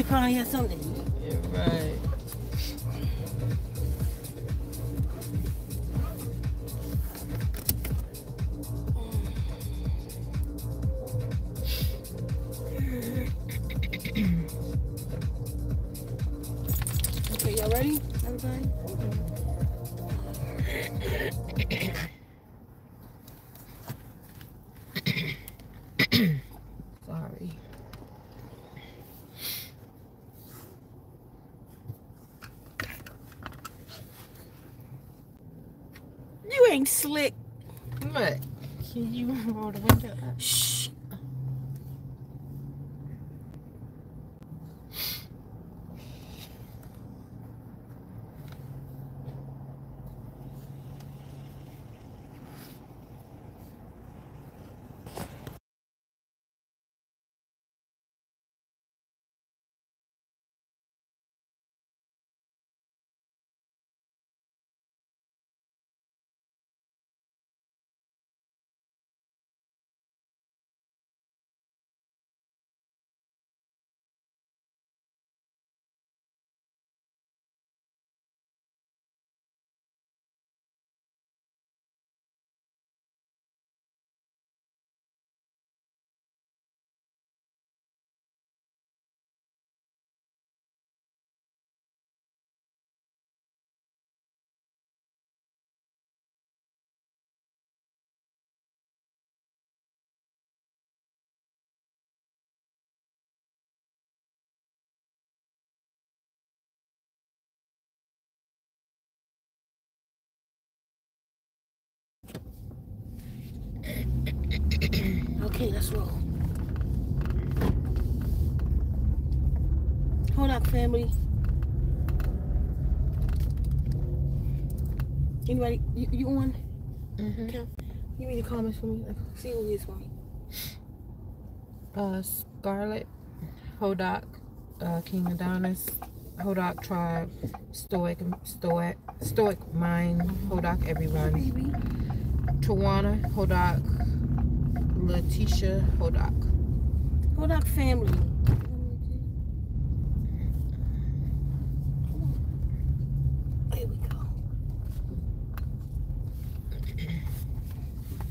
Probably has something to eat. Yeah, right. Okay, y'all ready? Everybody? Sorry. You ain't slick. What? Can you roll the window up? Shh. Okay, let's roll. Hold up, family. Anybody? You on? Mm-hmm. Okay. You read the comments for me. Like, see who it is for me. Scarlet, Hodak, King Adonis, Hodak Tribe, Stoic Mind, Hodak Everyone, Baby. Tawana, Hodak, Letitia, Hodak. Hold up, family. There we go.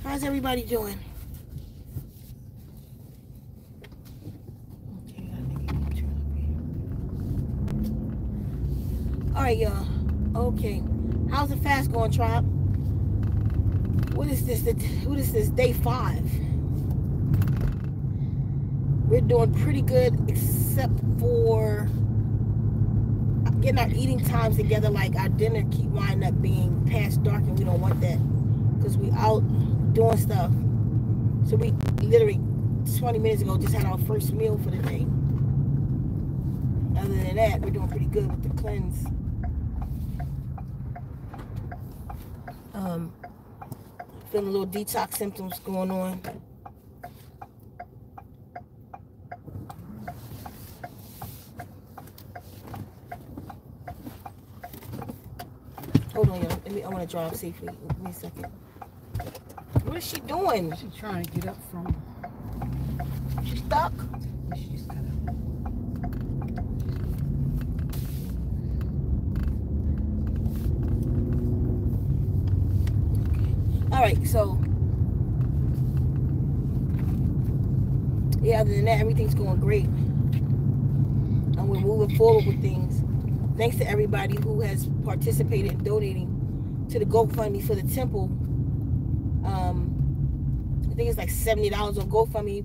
How's everybody doing? Okay, I think I can turn up here. All right, y'all. Okay. How's the fast going, Tribe? What is this? What is this? Day 5. We're doing pretty good, except for getting our eating times together. Like our dinner keep winding up being past dark, and we don't want that because we out doing stuff. So we literally 20 minutes ago just had our first meal for the day. Other than that, we're doing pretty good with the cleanse. Feeling a little detox symptoms going on. Hold on, y'all. I want to drive safely. Give me a second. What is she doing? She's trying to get up from. She's stuck? She just got up. All right, so yeah, other than that, everything's going great. And we're moving forward with things. Thanks to everybody who has participated in donating to the GoFundMe for the temple. I think it's like $70 on GoFundMe,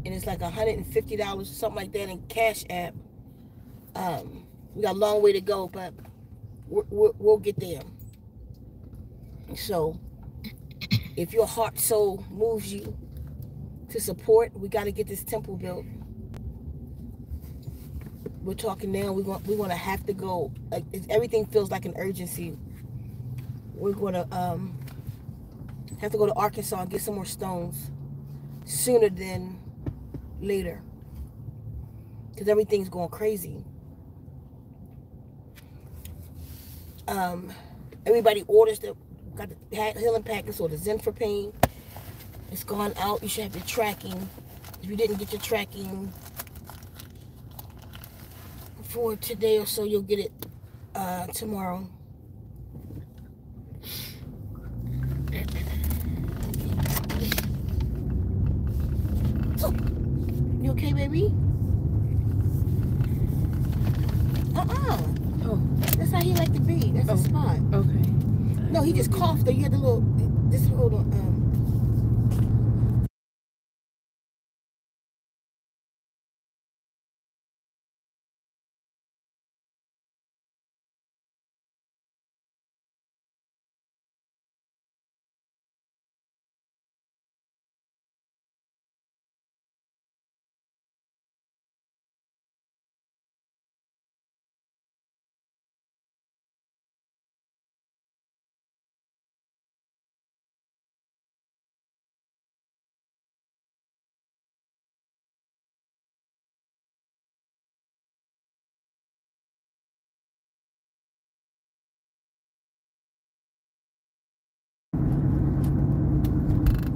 and it's like $150 or something like that in Cash App. We got a long way to go, but we'll get there. So, if your heart so moves you to support, we got to get this temple built. We're talking now. We're going to have to go. Like, everything feels like an urgency. We're going to have to go to Arkansas and get some more stones sooner than later, because everything's going crazy. Everybody orders that got the healing packets or the Zen for Pain. It's gone out. You should have your tracking. If you didn't get your tracking, for today or so. You'll get it tomorrow. So, you okay, baby? Oh, that's how he like to be. That's the spot. Okay. No, he just coughed. Though. You had the little. Just hold on.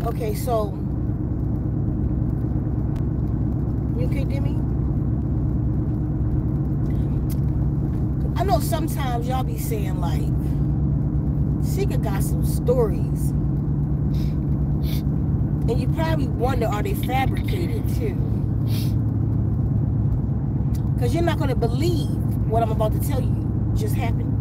Okay, so you okay, Demi? I know sometimes y'all be saying like, Sheikah got some stories, and you probably wonder, are they fabricated too? Because you're not going to believe what I'm about to tell you just happened.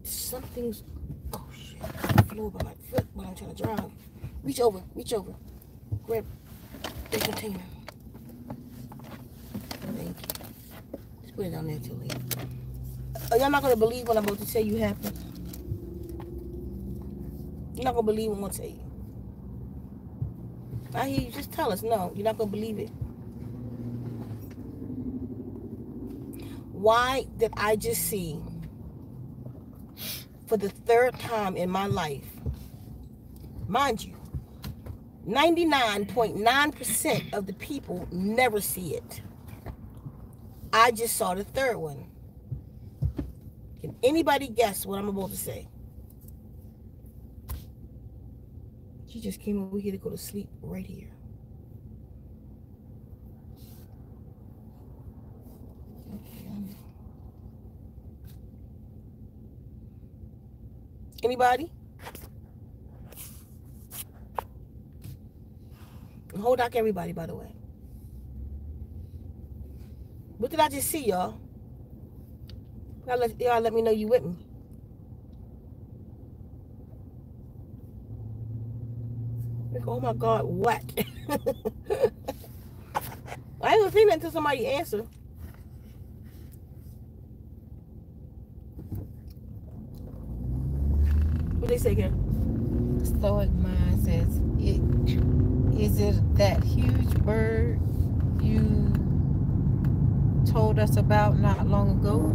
Something's, oh shit, I flew over my foot when I'm trying to drive. Reach over, grab the container. Thank you. Just put it down there till later. Y'all not gonna believe what I'm about to tell you happened. You're not gonna believe what I'm gonna tell you. I hear you, just tell us. No, you're not gonna believe it. Why did I just see, for the third time in my life, mind you, 99.9% of the people never see it. I just saw the third one. Can anybody guess what I'm about to say? She just came over here to go to sleep right here. Anybody? Hold on, everybody, by the way. What did I just see, y'all? Y'all let me know you with me. Oh my God, what? I ain't gonna say nothing until somebody answer. What they say again? Stoic Mind says, is it that huge bird you told us about not long ago?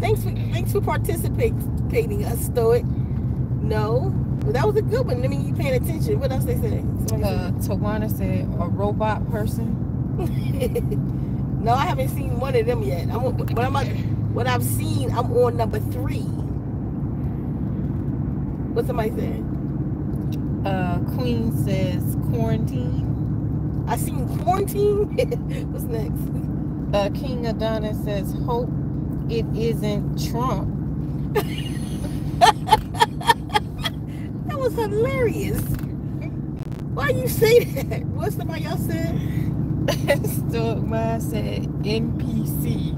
Thanks for participating, us Stoic. No, but that was a good one. I mean, you paying attention. What else they say? Tawana said a robot person. No, I haven't seen one of them yet. What I've seen, I'm on number 3. What somebody said? Queen says quarantine. I seen quarantine. What's next? King Adonis says hope it isn't Trump. That was hilarious. Why you say that? What somebody else said? Stoic Mind said NPC.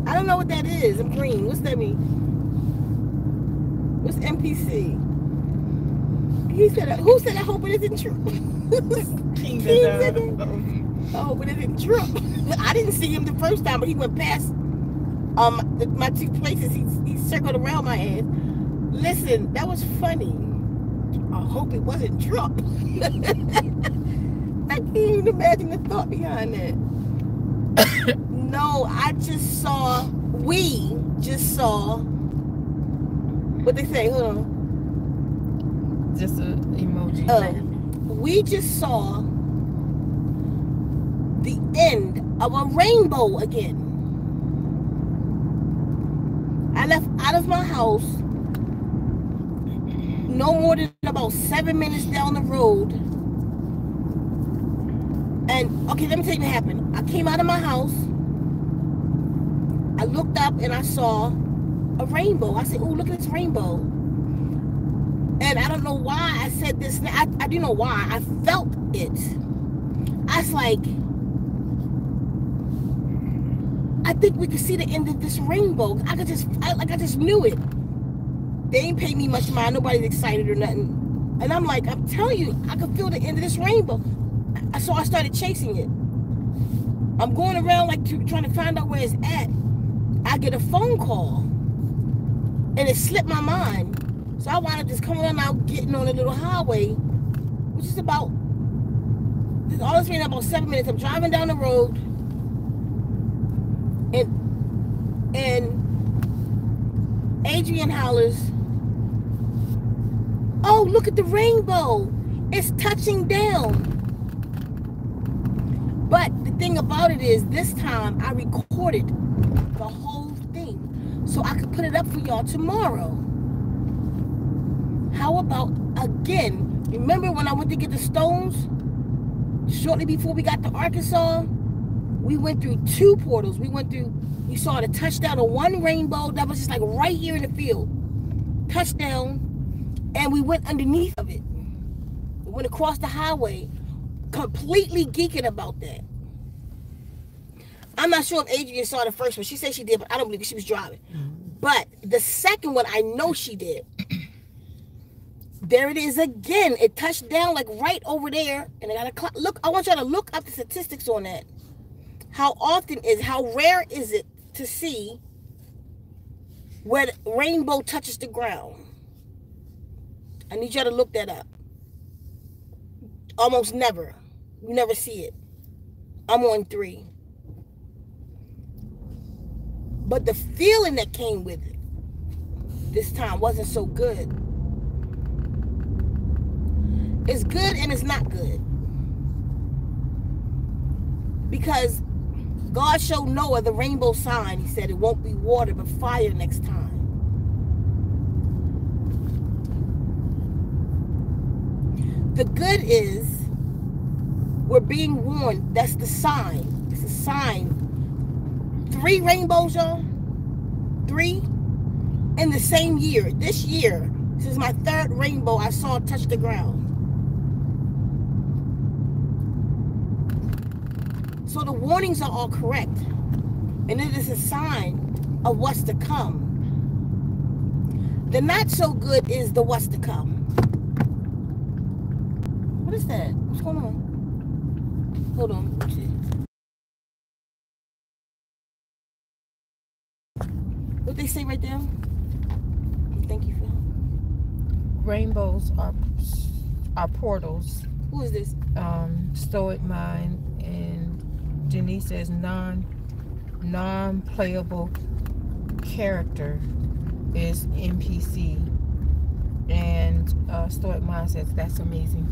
I don't know what that is. I'm green. What's that mean? What's NPC? He said, who said I hope it isn't true? King said that. I hope it isn't true. I didn't see him the first time, but he went past my 2 places. He circled around my ass. Listen, that was funny. I hope it wasn't Trump. I can't even imagine the thought behind that. No, we just saw, what they say, hold on. Just an emoji. We just saw the end of a rainbow again. I left out of my house no more than about 7 minutes down the road. And okay, let me tell you what happened. I came out of my house. I looked up and I saw a rainbow. I said, "Oh, look at this rainbow." And I don't know why I said this. I do know why. I felt it. I was like, I think we could see the end of this rainbow. I just knew it. They ain't paid me much mind. Nobody's excited or nothing. And I'm like, I'm telling you, I could feel the end of this rainbow. So I started chasing it. I'm going around like trying to find out where it's at. I get a phone call, and it slipped my mind. So I wound up just coming on out, getting on a little highway, which is about, all this being about 7 minutes. I'm driving down the road, and Adrian hollers, "Oh, look at the rainbow. It's touching down." But the thing about it is, this time I recorded the whole thing so I could put it up for y'all tomorrow. How about, again, remember when I went to get the stones? Shortly before we got to Arkansas, we went through 2 portals. We saw the touchdown of one rainbow that was just like right here in the field. Touchdown. And we went underneath of it. We went across the highway. Completely geeking about that. I'm not sure if Adrian saw the first one. She said she did, but I don't believe she was driving. But the second one, I know she did. There it is again. It touched down like right over there, and I gotta look. I want y'all to look up the statistics on that. How rare is it to see where the rainbow touches the ground? I need y'all to look that up. Almost never. You never see it. I'm on 3. But the feeling that came with it this time wasn't so good. It's good and it's not good. Because God showed Noah the rainbow sign. He said it won't be water but fire next time. The good is we're being warned. That's the sign. It's a sign. 3 rainbows, y'all. 3 in the same year. This year, this is my 3rd rainbow I saw touch the ground. So the warnings are all correct. And it is a sign of what's to come. The not so good is the what's to come. What is that? What's going on? Hold on. Let me see. What they say right there? Thank you, Phil. Rainbows are portals. Who is this? Stoic Mind, and Denise says non-playable character is NPC, and Stoic Mind says that's amazing.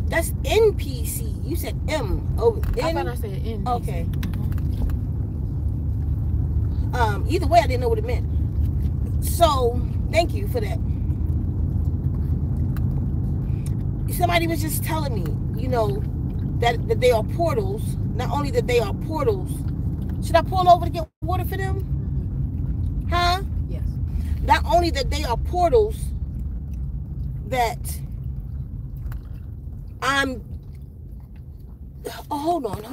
That's NPC. You said M. Oh, I thought I said NPC. Okay. Either way, I didn't know what it meant. So, thank you for that. Somebody was just telling me, you know, that they are portals. Not only that they are portals. Should I pull over to get water for them? Mm-hmm. Huh? Yes. Not only that they are portals, that I'm... Oh, hold on.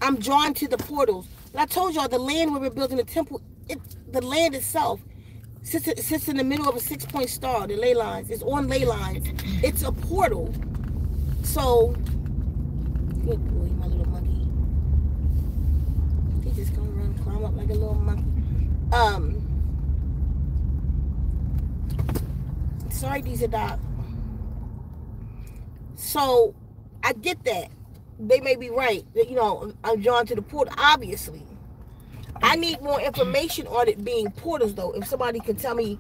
I'm drawn to the portals. And I told y'all the land where we're building the temple, the land itself sits in the middle of a 6-point star. The ley lines. It's on ley lines. It's a portal. So, good boy, my little monkey. He just come around and climb up like a little monkey. Sorry, these are dark. So, I get that. They may be right. You know, I'm drawn to the portal, obviously. I need more information on it being portals, though. If somebody can tell me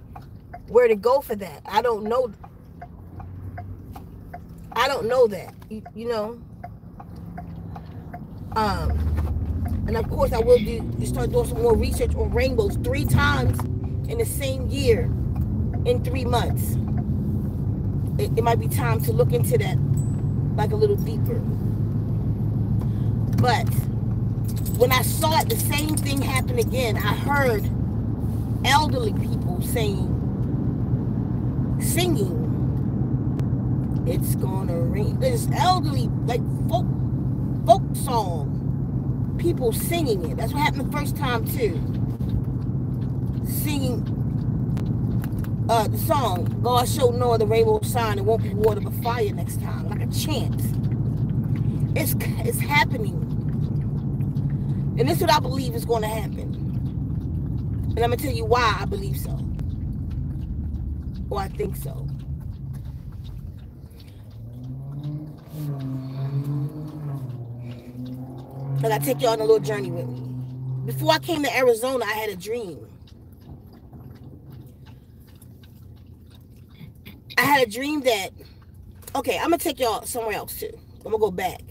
where to go for that. I don't know. I don't know that. You know? And of course, I will start doing some more research on rainbows 3 times in the same year in 3 months. It might be time to look into that like a little deeper. But when I saw it, the same thing happen again. I heard elderly people singing, it's gonna rain. There's elderly, like folk song, people singing it. That's what happened the first time too. Singing the song, God showed Noah the rainbow sign, it won't be water but fire next time, like a chant. It's happening. And this is what I believe is going to happen. And I'm going to tell you why I believe so. Or I think so. I gotta take y'all on a little journey with me. Before I came to Arizona, I had a dream. I had a dream that, okay, I'm gonna take y'all somewhere else too. I'm gonna go back.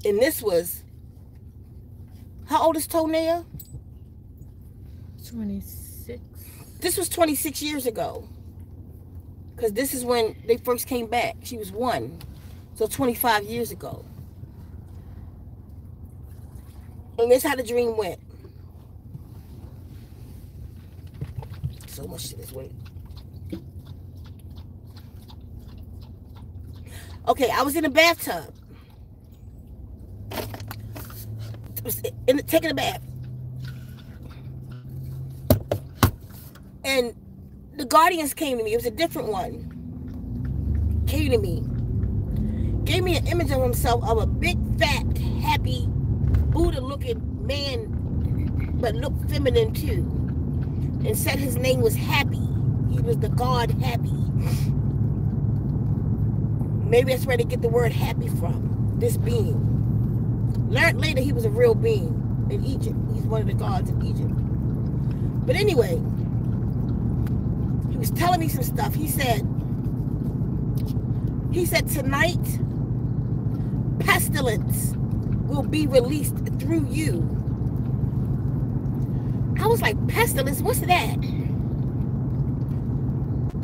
And this was, how old is Tonea? 26. This was 26 years ago. Because this is when they first came back. She was 1. So 25 years ago. And this is how the dream went. So much to this weight. Okay, I was in a bathtub. Taking a bath. And the guardians came to me. It was a different one. Came to me. Gave me an image of himself of a big, fat, happy, Buddha-looking man, but looked feminine too. And said his name was Happy. He was the god Happy. Maybe that's where they get the word happy from. This being. Learned later he was a real being in Egypt. He's one of the gods of Egypt. But anyway, he was telling me some stuff. He said tonight, pestilence will be released through you. I was like, pestilence? What's that?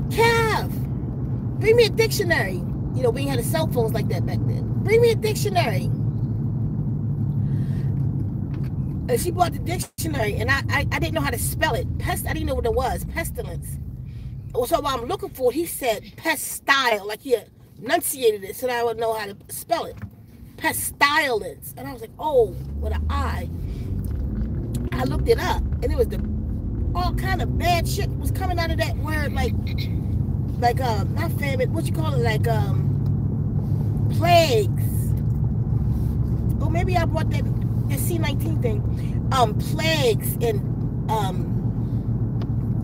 Cav, bring me a dictionary. You know, we ain't had cell phones like that back then. Bring me a dictionary. And she brought the dictionary, and I didn't know how to spell it. I didn't know what it was. Pestilence. So while I'm looking for it, he said pestile, like he enunciated it so that I would know how to spell it. Pestilence. And I was like, oh, with an I. I looked it up, and it was all kind of bad shit was coming out of that word, like not famine, what you call it, like plagues. Or maybe I brought that C-19 thing. Plagues and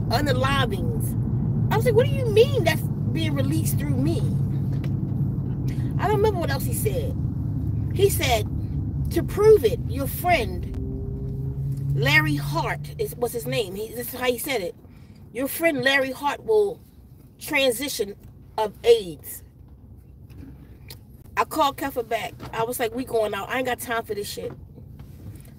unalivings. I was like, what do you mean that's being released through me? I don't remember what else he said. He said, to prove it, your friend, Larry Hart, was his name. This is how he said it. Your friend Larry Hart will transition of AIDS. I called Keffa back. I was like, we going out. I ain't got time for this shit.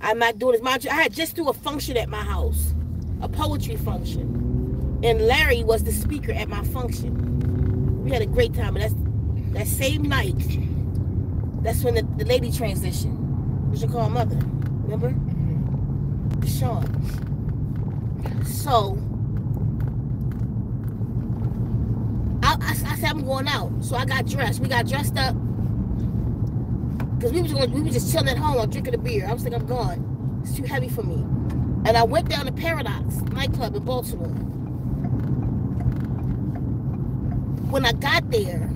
I'm not doing this. Mind you, I had just do a function at my house. A poetry function. And Larry was the speaker at my function. We had a great time. And that same night, that's when the lady transitioned. What you call her mother? Remember? Sean. So I said I'm going out. So I got dressed. We got dressed up. Because we were just chilling at home, drinking a beer. I was like, I'm gone. It's too heavy for me. And I went down to Paradox nightclub in Baltimore. When I got there,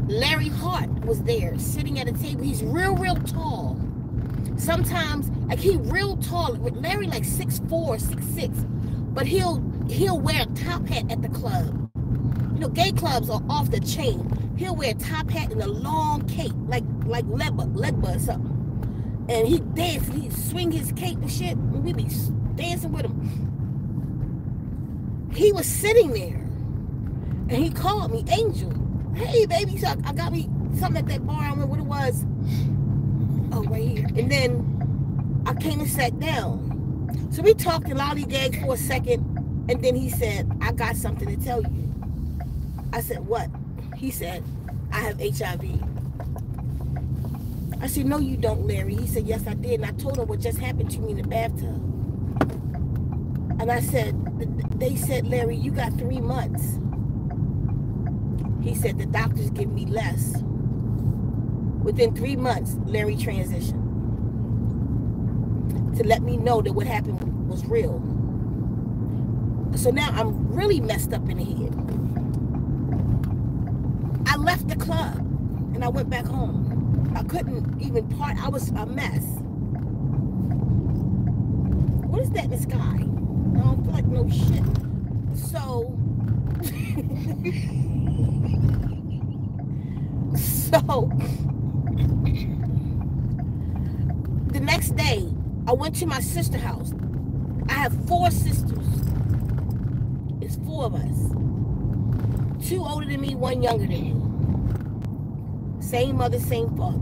Larry Hart was there, sitting at a table. He's real, real tall. Sometimes, like, he real tall. With Larry, like 6'4", 6'6". But he'll wear a top hat at the club. You know, gay clubs are off the chain. He'll wear a top hat and a long cape, like Legba or something. And he dance, he'd swing his cape and shit, and we'd be dancing with him. He was sitting there, and he called me Angel. hey, baby. So I got me something at that bar. I don't know what it was. Oh, right here. And then I came and sat down. So we talked and lollygagged for a second. And then he said, I got something to tell you. I said, what? He said, I have HIV. I said, no, you don't, Larry. He said, yes, I did. And I told him what just happened to me in the bathtub. And I said, they said, Larry, you got 3 months. He said, the doctors give me less. Within 3 months, Larry transitioned to let me know that what happened was real. So now I'm really messed up in the head. I left the club and I went back home. I couldn't even part. I was a mess. What is that in the sky? I don't feel like no shit. So, the next day, I went to my sister's house. I have 4 sisters. It's 4 of us. 2 older than me, 1 younger than me. Same mother, same father.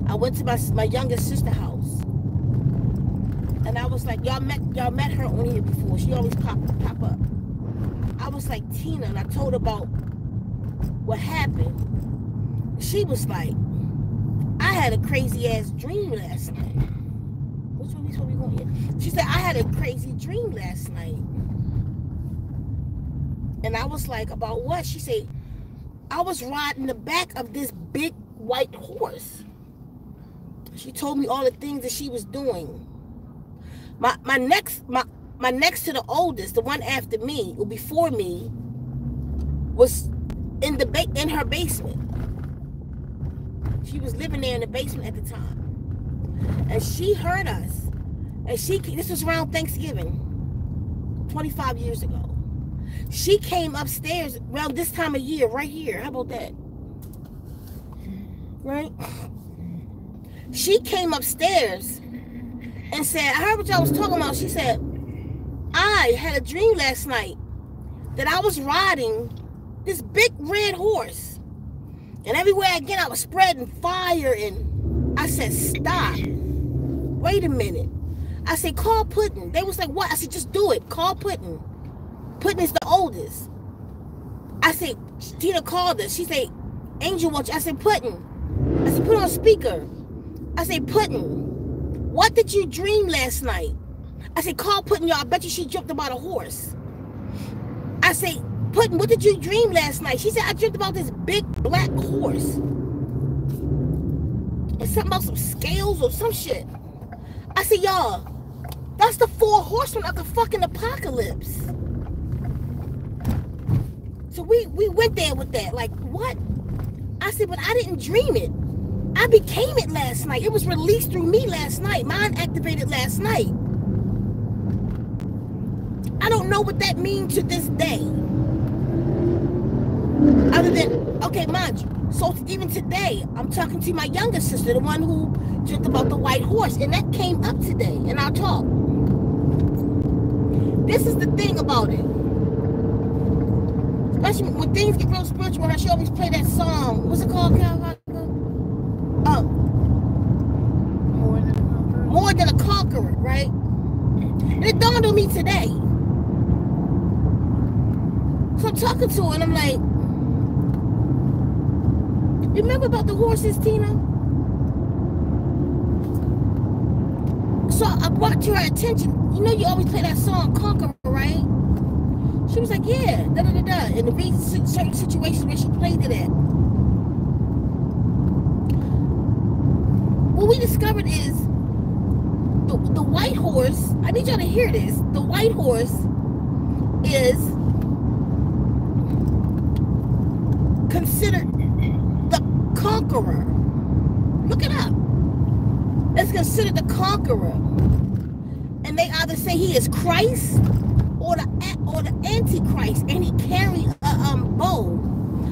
I went to my youngest sister's house. And I was like, y'all met her on here before. She always pop up. I was like, Tina, and I told her about what happened. She was like, I had a crazy ass dream last night. Which one we supposed to be going here? She said, I had a crazy dream last night. And I was like, about what? She said, I was riding the back of this big white horse. She told me all the things that she was doing. My next to the oldest, the one after me, or before me, was in her basement. She was living there in the basement at the time. And she heard us. And this was around Thanksgiving, 25 years ago. She came upstairs around this time of year, right here. How about that? Right? She came upstairs and said, I heard what y'all was talking about. She said, I had a dream last night that I was riding this big red horse. And everywhere again, I was spreading fire. And I said, stop. Wait a minute. I said, call Puddin'. They was like, what? I said, just do it. Call Puddin'. Puddin' is the oldest. I said, Tina called us. She said, Angel wants you. I said, Puddin'. I said, put on speaker. I said, Puddin', what did you dream last night? I said, call Puddin', y'all. I bet you she dreamt about a horse. I said, Puddin', what did you dream last night? She said, I dreamt about this big black horse. And something about some scales or some shit. I said, y'all, that's the 4 horsemen of the fucking apocalypse. So we went there with that. Like, what? I said, but I didn't dream it. I became it last night. It was released through me last night. Mine activated last night. I don't know what that means to this day. Other than, okay, mind you, so even today, I'm talking to my younger sister, the one who dreamt about the white horse, and that came up today in our talk. This is the thing about it. Especially when things get real spiritual, she always play that song. What's it called, Cal? More than a conqueror, right? And it dawned on me today. So I'm talking to her and I'm like, you remember about the horses, Tina? So I brought to her attention, you know you always play that song, Conqueror, right? She was like, yeah, da-da-da-da. In the certain situations where she played it at. What we discovered is the white horse, I need y'all to hear this, the white horse is considered the conqueror. Look it up. It's considered the conqueror. And they either say he is Christ or the Antichrist, and he carry a bow.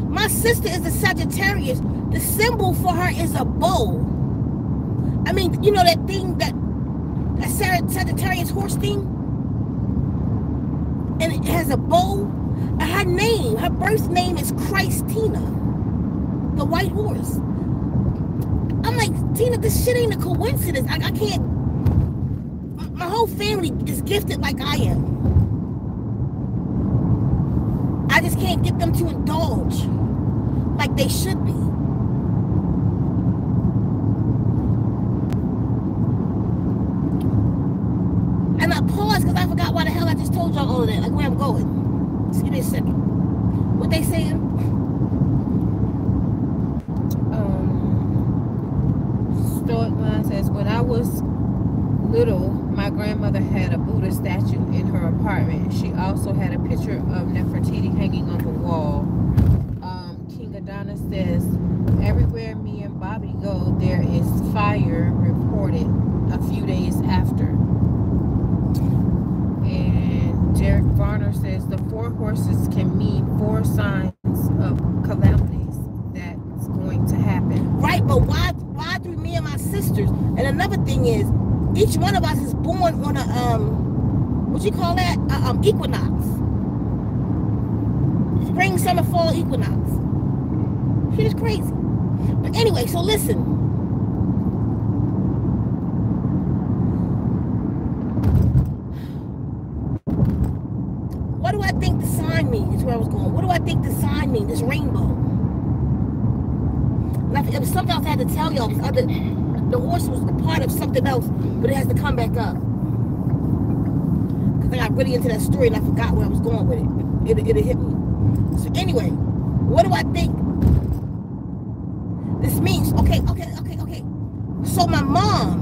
My sister is a Sagittarius. The symbol for her is a bow. I mean, you know that thing, that Sagittarius horse thing? And it has a bow. Her name, her birth name is Christina, the white horse. I'm like, Tina, this shit ain't a coincidence. I can't. My whole family is gifted like I am. I just can't get them to indulge like they should be. And I paused because I forgot why the hell I just told y'all all of that, like where I'm going. Just give me a second. What they saying? Storyline says, when I was little, my grandmother had a Buddha statue in her apartment. She also had a picture of Nefertiti hanging on the wall. King Adonis says, everywhere me and Bobby go, there is fire reported a few days after. And Derek Varner says, the 4 horses can mean 4 signs of calamities that's going to happen. Right, but why do me and my sisters? And another thing is, each one of us is born on a what you call that? Equinox. Spring, summer, fall equinox. Shit is crazy. But anyway, so listen. What do I think the sign means? Is where I was going. What do I think the sign means? This rainbow. It was something else I had to tell y'all. The horse was a part of something else, but it has to come back up. Because I got really into that story and I forgot where I was going with it. It hit me. So anyway, what do I think this means? Okay. So my mom,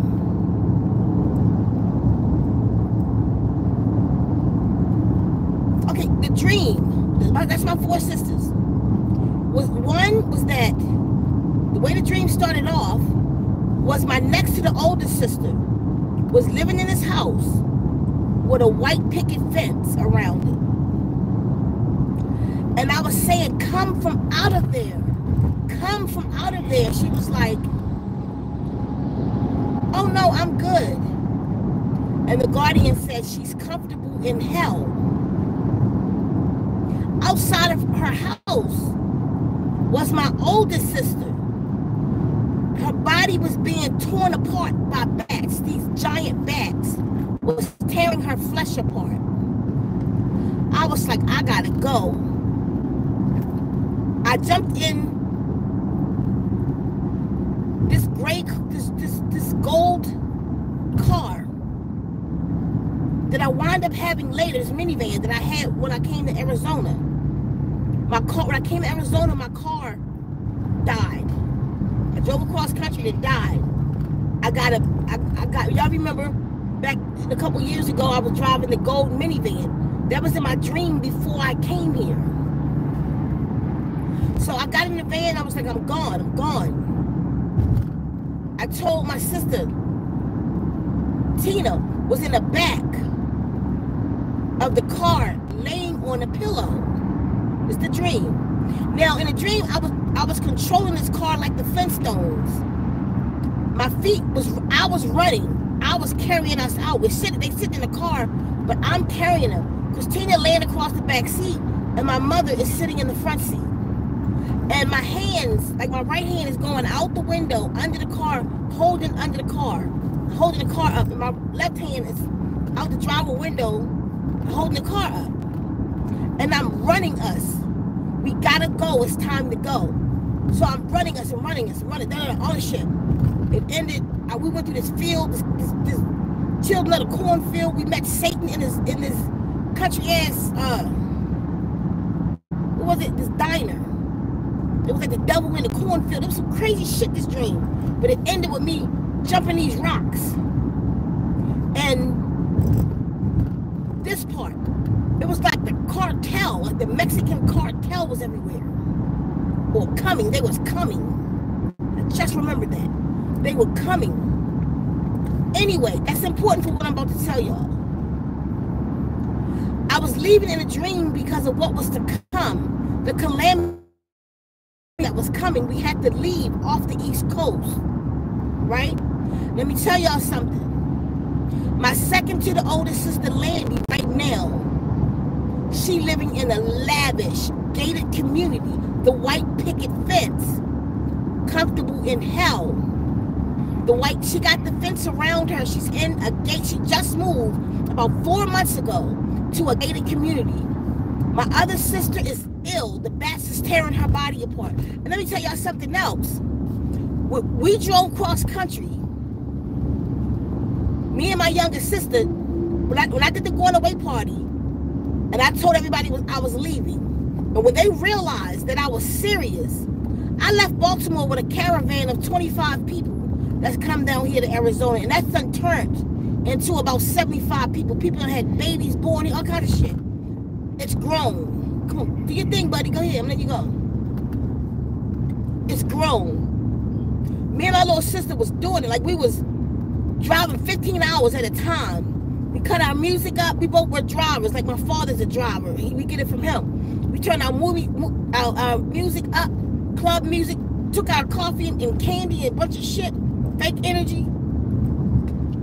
the dream, that's my 4 sisters. Was that the way the dream started off was my next to the oldest sister was living in this house with a white picket fence around it. And I was saying, come from out of there. Come from out of there. She was like, oh no, I'm good. And the guardian said she's comfortable in hell. Outside of her house was my oldest sister. Her body was being torn apart by bats. These giant bats was tearing her flesh apart. I was like, I gotta go. I jumped in this gold car that I wound up having later, this minivan that I had when I came to Arizona. When I came to Arizona, my car died. I drove across country and it died. Y'all remember back a couple years ago, I was driving the gold minivan. That was in my dream before I came here. So I got in the van, I was like, I'm gone. I told my sister, Tina was in the back of the car laying on a pillow. It's the dream. Now in the dream, I was controlling this car like the Flintstones. I was running. I was carrying us out. They sit in the car, but I'm carrying them. Christina laying across the back seat, and my mother is sitting in the front seat. And my hands, like my right hand is going out the window, under the car, holding the car up. And my left hand is out the driver window, holding the car up. And I'm running us. We gotta go, it's time to go. So I'm running us, all the shit. It ended, we went through this field, this children of the cornfield. We met Satan in this country ass, this diner. It was like the devil in the cornfield. It was some crazy shit, this dream. But it ended with me jumping these rocks. And this part, it was like the cartel, like the Mexican cartel was everywhere. Or coming, they was coming. I just remembered that. They were coming. Anyway, that's important for what I'm about to tell y'all. I was leaving in a dream because of what was to come. The calamity that was coming. We had to leave off the East Coast. Right? Let me tell y'all something. My second to the oldest sister, Landy, right now, She living in a lavish, gated community, the white picket fence, comfortable in hell. She got the fence around her. She's in a gate. She just moved about 4 months ago to a gated community. My other sister is ill. The bats is tearing her body apart. And let me tell y'all something else. We drove cross country. Me and my younger sister, when I did the going away party, and I told everybody I was leaving, and when they realized that I was serious, I left Baltimore with a caravan of 25 people that's come down here to Arizona, and that's done turned into about 75 people. People that had babies born, all kind of shit. It's grown. Come on, do your thing, buddy. Go ahead. I'm letting you go. It's grown. Me and my little sister was doing it like we was driving 15 hours at a time. We cut our music up. We both were drivers. Like my father's a driver. We get it from him. We turned our music up, club music, took our coffee and candy and a bunch of shit, fake energy.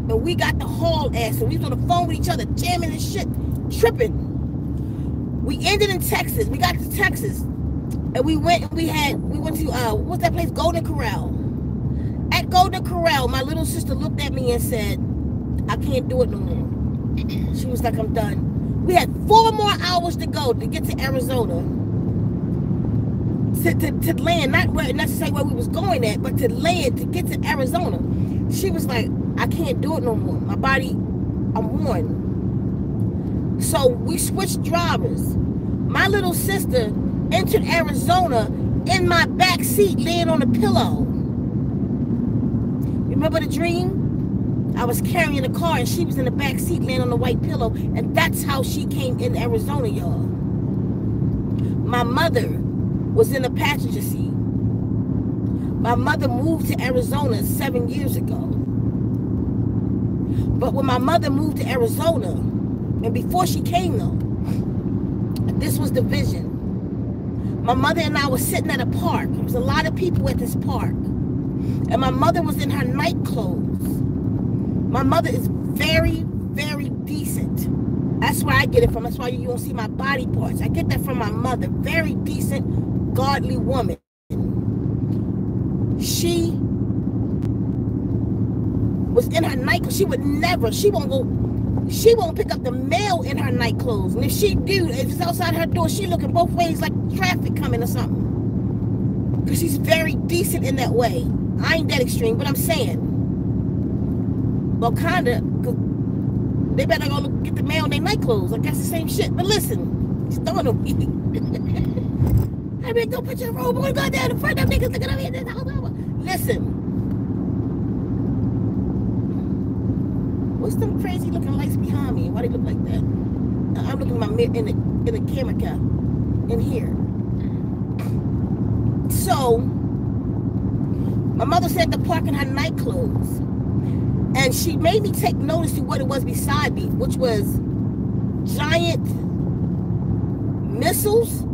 And we got the haul ass. And we was on the phone with each other, jamming and shit, tripping. We ended in Texas. We got to Texas. And we went to, what's that place? Golden Corral. At Golden Corral, my little sister looked at me and said, I can't do it no more. She was like, I'm done. We had 4 more hours to go to get to Arizona. To land, not necessarily where we was going at, but to land, to get to Arizona. She was like, I can't do it no more. My body, I'm worn. So we switched drivers. My little sister entered Arizona in my back seat, laying on a pillow. Remember the dream? I was carrying a car and she was in the back seat, laying on the white pillow, and that's how she came in Arizona, y'all. My mother was in the passenger seat. My mother moved to Arizona 7 years ago. But when my mother moved to Arizona, and before she came though, this was the vision. My mother and I were sitting at a park. There was a lot of people at this park. And my mother was in her night clothes. My mother is very, very decent. That's where I get it from. That's why you don't see my body parts. I get that from my mother. Very decent, godly woman. She was in her night clothes. She won't pick up the mail in her night clothes. And if she do, if it's outside her door, she looking both ways like traffic coming or something. Because she's very decent in that way. I ain't that extreme, but I'm saying. Well, kinda, because they better go get the mail in their night clothes. Like that's the same shit. But listen, she's throwing on me. I mean, go put your robe on, go down in front of them niggas looking over here. Listen. What's them crazy looking lights behind me? Why they look like that? I'm looking at my mirror in the camera cap in here. So my mother said to park in her night clothes, and she made me take notice to what it was beside me, which was giant missiles,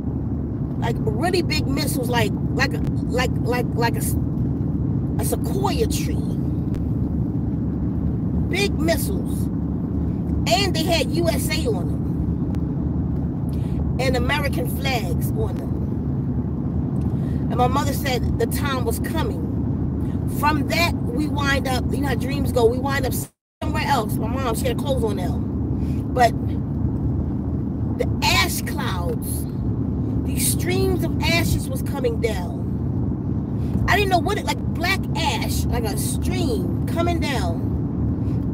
like really big missiles, like a sequoia tree. Big missiles, and they had USA on them and American flags on them. And my mother said the time was coming. From that, we wind up, you know how dreams go, we wind up somewhere else. My mom, she had clothes on now. But the ash clouds, these streams of ashes was coming down. I didn't know what it, like black ash, like a stream coming down.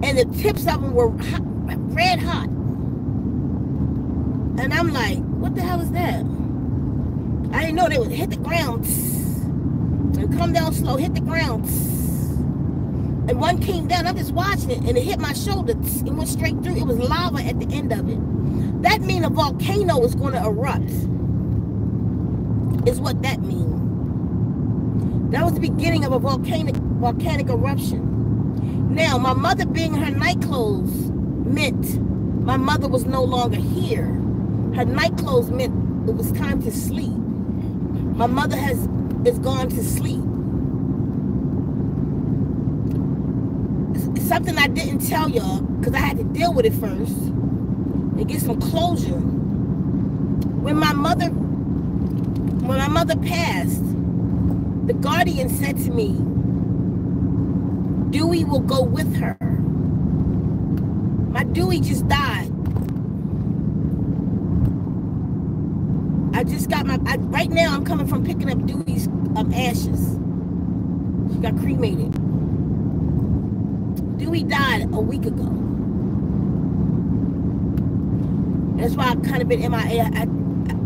And the tips of them were hot, red hot. And I'm like, what the hell is that? I didn't know they would hit the ground. And come down slow, hit the ground. And one came down, I'm just watching it, and it hit my shoulder. It went straight through. It was lava at the end of it. That means a volcano is going to erupt. Is what that means. That was the beginning of a volcanic eruption. Now, my mother being in her night clothes meant my mother was no longer here. Her night clothes meant it was time to sleep. My mother is gone to sleep. It's something I didn't tell y'all because I had to deal with it first and get some closure. When my mother passed, the guardian said to me, Dewey will go with her. My Dewey just died. I just got right now I'm coming from picking up Dewey's ashes. She got cremated. Dewey died a week ago. That's why I've kind of been MIA.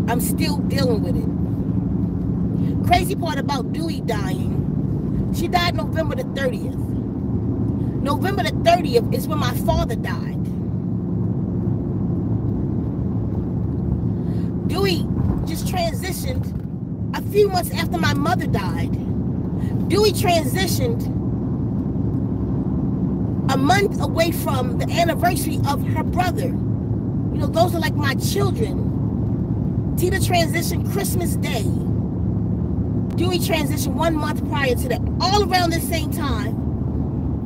I'm still dealing with it. Crazy part about Dewey dying, she died November the 30th. November the 30th is when my father died. Dewey just transitioned a few months after my mother died. Dewey transitioned a month away from the anniversary of her brother. You know, those are like my children. Tita transitioned Christmas Day. Dewey transitioned 1 month prior to that. All around the same time.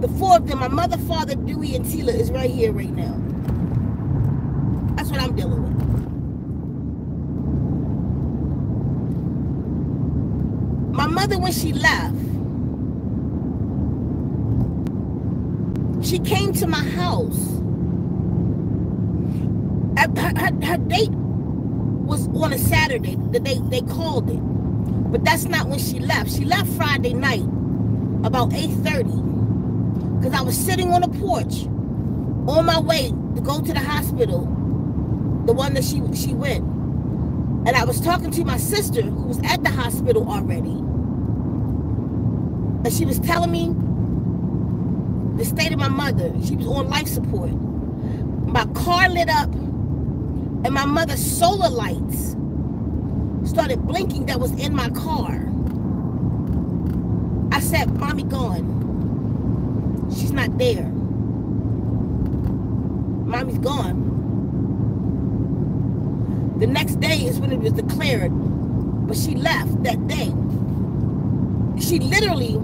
The four of them, my mother, father, Dewey, and Tila is right here right now. That's what I'm dealing with. My mother, when she left, she came to my house. Her date was on a Saturday. They called it. But that's not when she left. She left Friday night about 8:30. Because I was sitting on a porch on my way to go to the hospital, the one that she went. And I was talking to my sister who was at the hospital already. And she was telling me the state of my mother. She was on life support. My car lit up and my mother's solar lights started blinking that was in my car. I said, Mommy gone. She's not there. Mommy's gone. The next day is when it was declared, but she left that day. She literally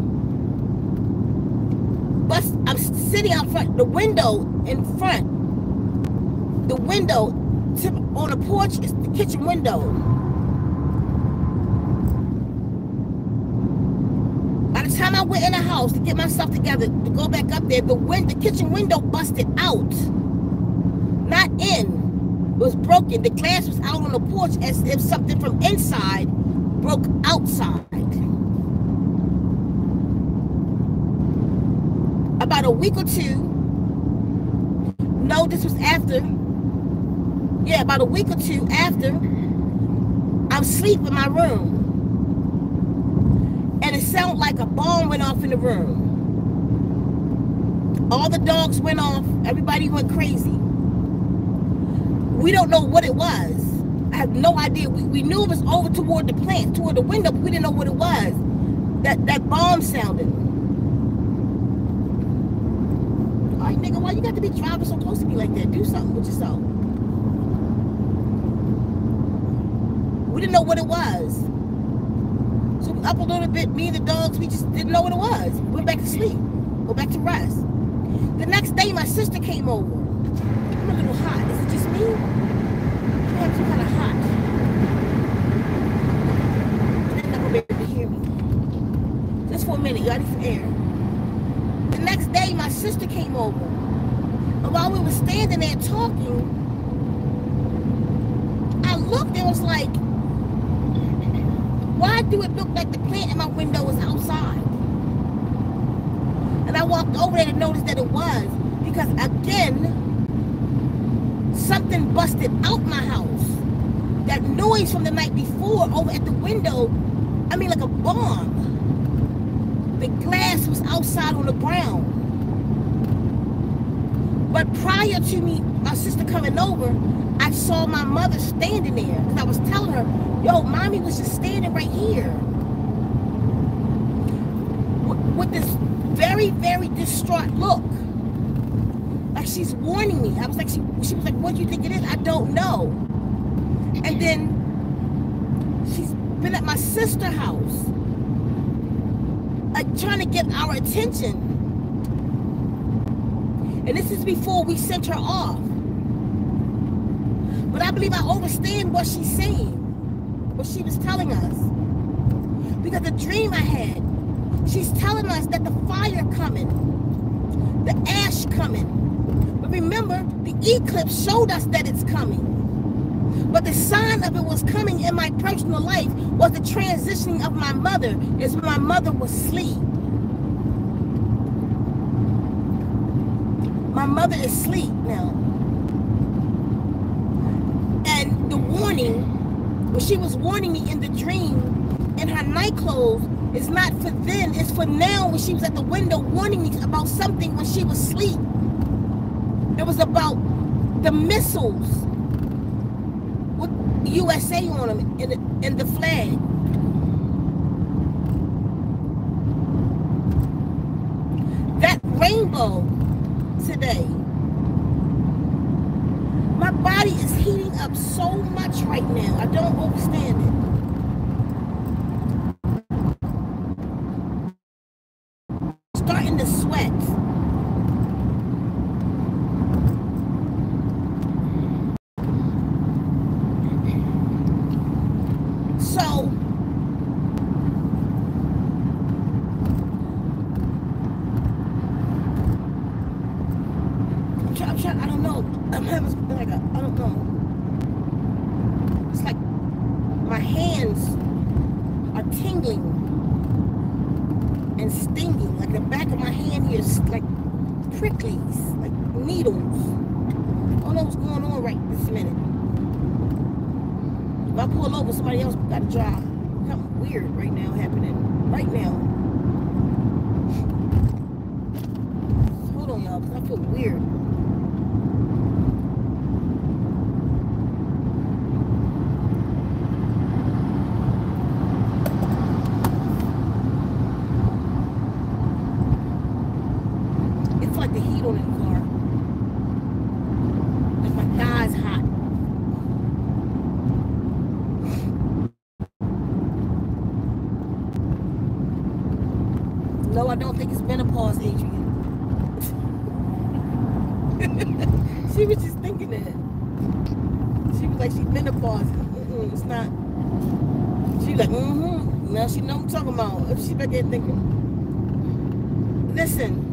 I'm sitting out front, the window in front, the window on the porch is the kitchen window. By the time I went in the house to get myself together to go back up there, the kitchen window busted out. Not in. It was broken. The glass was out on the porch as if something from inside broke outside. About a week or two, no, this was after, yeah, about a week or two after, I'm asleep in my room. And it sounded like a bomb went off in the room. All the dogs went off. Everybody went crazy. We don't know what it was. I have no idea. We knew it was over toward the plant, toward the window, but we didn't know what it was. That bomb sounded. All right, nigga, why you got to be driving so close to me like that? Do something with yourself. We didn't know what it was. So up a little bit, me and the dogs, we just didn't know what it was. Went back to sleep. Go back to rest. The next day, my sister came over. I'm a little hot. Is it just me? I'm kind of hot. They're not going to be able to hear me. Just for a minute. Y'all need some air. The next day, my sister came over. And while we were standing there talking, I looked and was like, why do it look like the plant in my window is outside? And I walked over there to notice that it was. Because again, something busted out my house. That noise from the night before over at the window, I mean like a bomb. The glass was outside on the ground. But prior to my sister coming over, I saw my mother standing there. Because I was telling her, yo, Mommy was just standing right here. With this very, very distraught look. Like she's warning me. I was like, she was like, what do you think it is? I don't know. And then she's been at my sister's house, like trying to get our attention. And this is before we sent her off. But I believe I understand what she's saying, what she was telling us. Because the dream I had, she's telling us that the fire coming, the ash coming. But remember, the eclipse showed us that it's coming. But the sign of it was coming in my personal life was the transitioning of my mother, is when my mother was asleep. My mother is asleep now. And the warning, when she was warning me in the dream, in her night clothes, is not for then, it's for now, when she was at the window warning me about something when she was asleep. It was about the missiles with USA on them in the flag. That rainbow today, my body is heating up so much right now. I don't understand it. Starting to sweat. So I don't know. I'm having like I don't know. It's like my hands are tingling and stinging. Like the back of my hand here is like pricklies, like needles. I don't know what's going on right this minute. If I pull over, somebody else got to drive. Something weird right now happening. Right now. Hold on, y'all, because I feel weird. It's like the heat on the car. Like my thigh's hot. No, I don't think it's menopause, Adrian. She was just thinking that. She was like, she's menopause. It's not. She like, Now she know what I'm talking about. If she back there thinking. Listen.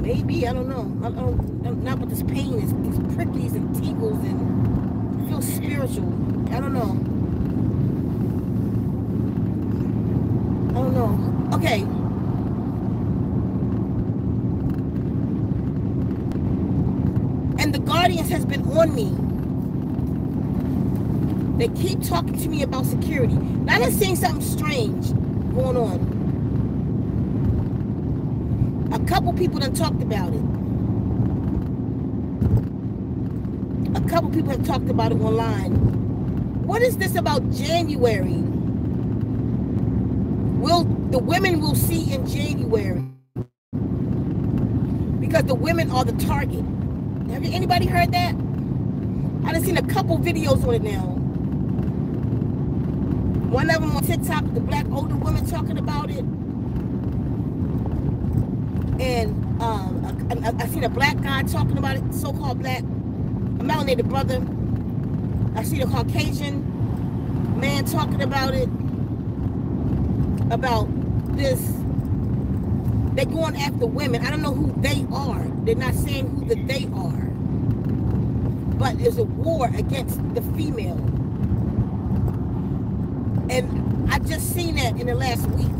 Maybe, I don't know. Not with this pain. It's pricklies and tingles and it feels spiritual. I don't know. I don't know. Okay. And the Guardians has been on me. They keep talking to me about security. Now they're saying something strange going on. A couple people done talked about it. A couple people have talked about it online. What is this about January? The women will see in January because the women are the target. Have anybody heard that? I done seen a couple videos on it now. One of them on TikTok, the black older woman talking about it. And I seen a black guy talking about it, so-called black, a melanated brother. I seen a Caucasian man talking about it. About this, they're going after women. I don't know who they are. They're not saying who the they are. But there's a war against the female. And I just seen that in the last week.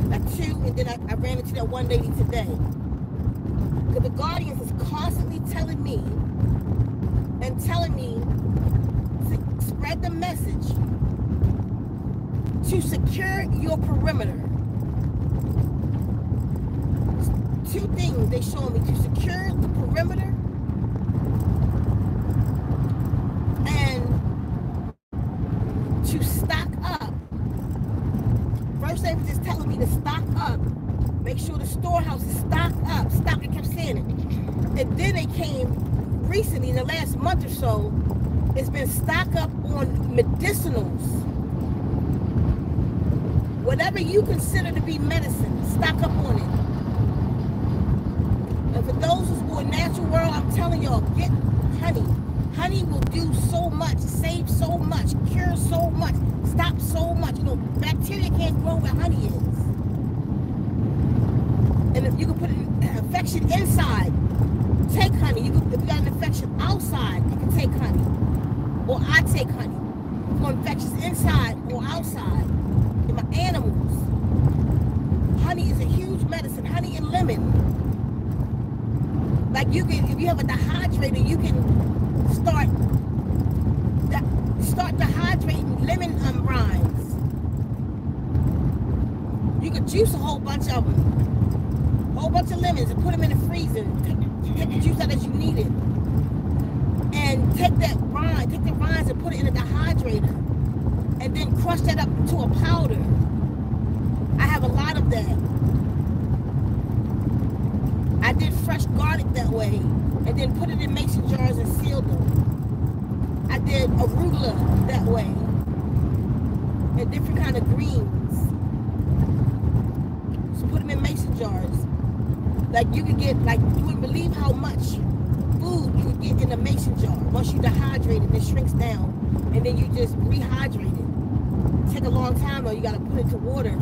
Like two, and then I ran into that one lady today. Because the Guardians is constantly telling me to spread the message to secure your perimeter. Two things they show me: to secure the perimeter and to stock up. First they were just telling me to stock up. Make sure the storehouse is stocked up. Stock, I kept saying it. And then they came recently, in the last month or so, it's been stock up on medicinals. Whatever you consider to be medicine, stock up on it. And for those who are natural world, I'm telling y'all, get honey. Honey will do so much, save so much, cure so much, stop so much. You know, bacteria can't grow where honey is. And if you can put an infection inside, take honey. If you got an infection outside, you can take honey. Or I take honey. For infections inside or outside. In my animals. Honey is a huge medicine. Honey and lemon. Like you can, if you have a dehydrator, you can start dehydrating lemon rinds. You could juice a whole bunch of them. Whole bunch of lemons and put them in the freezer. Take the juice out as you need it. And take the rinds and put it in a dehydrator. And then crush that up to a powder. I have a lot of that. I did fresh garlic that way. And then put it in mason jars and sealed them. I did arugula that way. And different kind of greens. So put them in mason jars. Like you could get, like you wouldn't believe how much food you would get in a mason jar. Once you dehydrate it, it shrinks down. And then you just rehydrate it. Take a long time though. You got to put it to water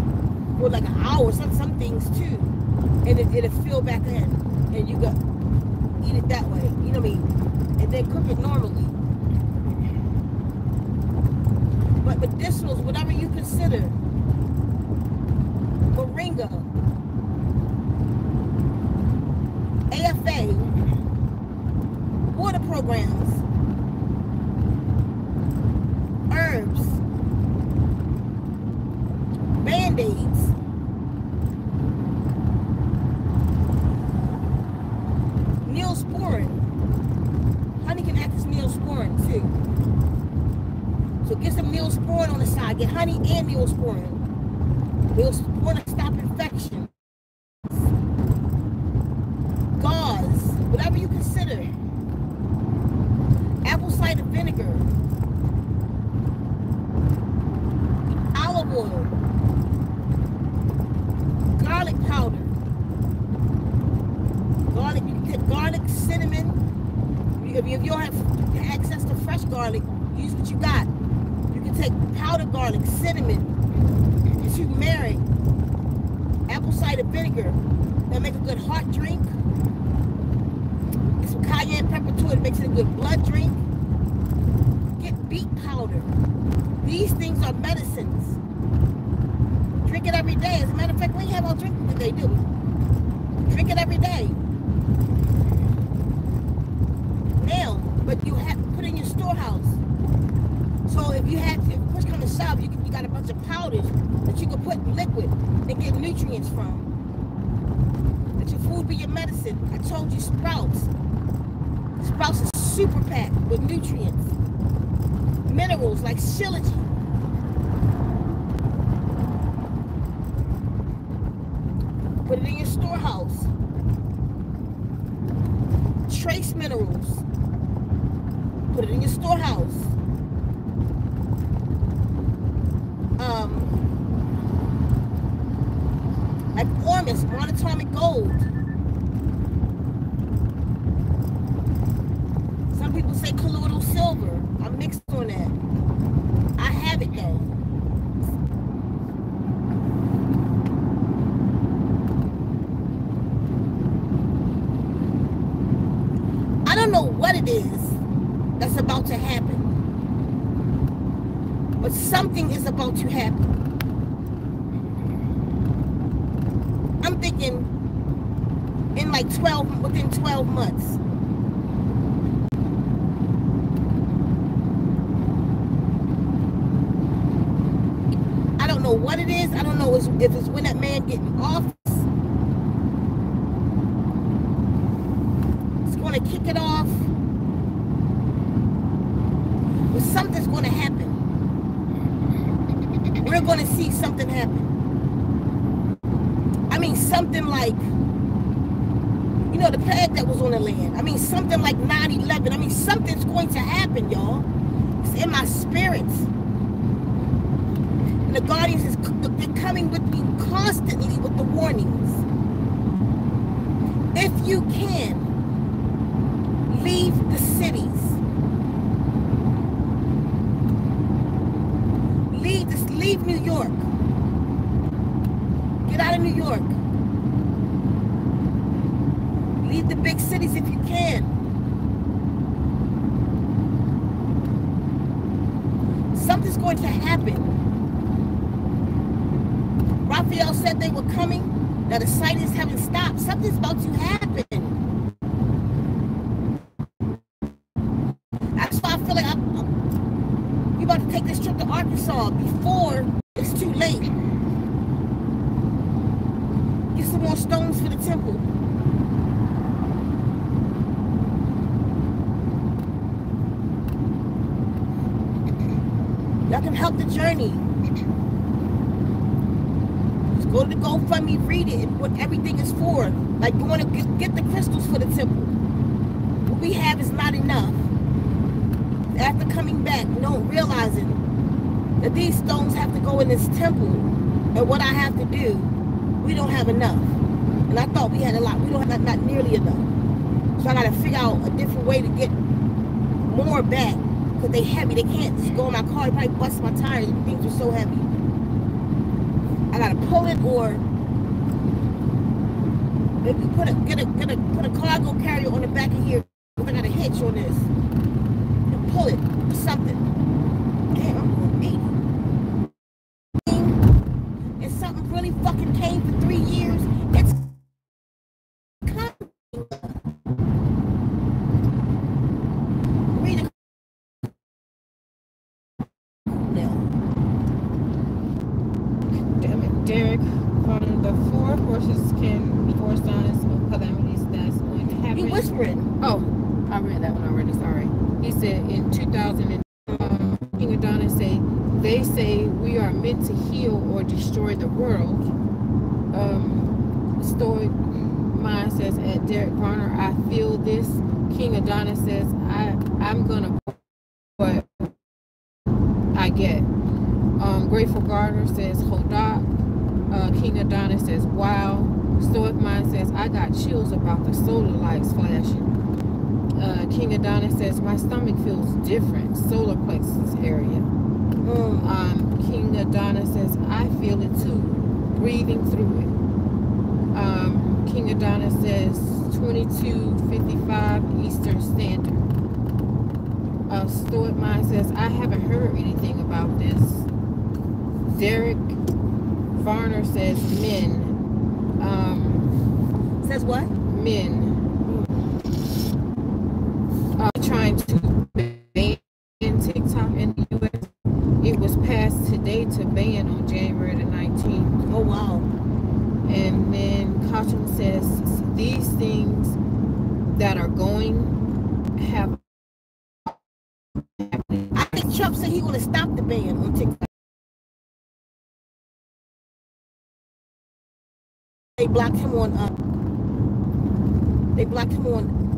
for like an hour. Some things too. And it'll fill back in. And you got eat it that way. You know what I mean? And then cook it normally. But medicinals, whatever you consider. Moringa. AFA. Water programs. Herbs. Band-Aids. Neosporin. Honey can act as Neosporin too. So get some Neosporin on the side. Get honey and Neosporin. Neosporin to stop infection. Gauze. Whatever you consider. Apple cider vinegar. Olive oil. Garlic powder. Garlic, you can get garlic, cinnamon. If you don't have access to fresh garlic, use what you got. You can take powdered garlic, cinnamon, turmeric, apple cider vinegar. That make a good heart drink. Get some cayenne pepper to it, makes it a good blood drink. Get beet powder. These things are medicines. Drink it every day. As a matter of fact, we ain't have our drinking today, do we? Drink it every day. Now, but you have to put it in your storehouse. So if push come to shove, you got a bunch of powders that you can put in liquid and get nutrients from. Let your food be your medicine. I told you Sprouts. Sprouts is super packed with nutrients. Minerals like shilajit. Put it in your storehouse. Trace minerals. Put it in your storehouse. Like ormus, monatomic gold. Some people say colloidal silver. I'm mixed on that. I have it though. I don't know what it is that's about to happen. But something is about to happen. I'm thinking in like within 12 months. I don't know what it is. I don't know if it's when that man gets in office. It's going to kick it off. But something's going to happen. We're going to see something happen. I mean, something like, you know, the plague that was on the land. I mean, something like 9/11. I mean, something's going to happen, y'all. It's in my spirits. And the guardians, they're coming with me constantly with the warnings. if you can, leave the cities. Leave New York. Get out of New York. Leave the big cities if you can. Something's going to happen. Raphael said they were coming. Now the sightings haven't stopped. Something's about to happen. That's why I feel like we're about to take this trip to Arkansas before it's too late. Get some more stones for the temple. Y'all can help the journey. Just go to the GoFundMe, read it, and what everything is for. Like going to get the crystals for the temple. What we have is not enough. After coming back, realizing that these stones have to go in this temple, and what I have to do, we don't have enough. And I thought we had a lot. We don't have not nearly enough. So I got to figure out a different way to get more back. Because they heavy. They can't just go in my car. They probably bust my tires. The things are so heavy. I gotta pull it, or maybe put a cargo carrier on the back of here. I got a hitch on this. And pull it. Or something. Damn, I'm going 80. And something really fucking came for 3 years. It's coming. Derek, from the 4 horses can be four signs of calamities that's going to happen. He whispering. Oh, I read that one already. Sorry. He said in 2000, King Adonis they say we are meant to heal or destroy the world. Stoic Mind says at Derek Garner, I feel this. King Adonis says I'm gonna what I get. Grateful Gardner says Hodak. King Adonis says, wow. Stoic Mind says, I got chills about the solar lights flashing. King Adonis says, my stomach feels different. Solar plexus area. King Adonis says, I feel it too. Breathing through it. King Adonis says, 22:55 Eastern Standard. Stoic Mind says, I haven't heard anything about this. Derek Varner says men. Says what? Men. Trying to ban TikTok in the U.S. It was passed today to ban on January the 19th. Oh, wow. And then Caution says these things that are going have. I think Trump said he's going to stop the ban on TikTok. They blocked him on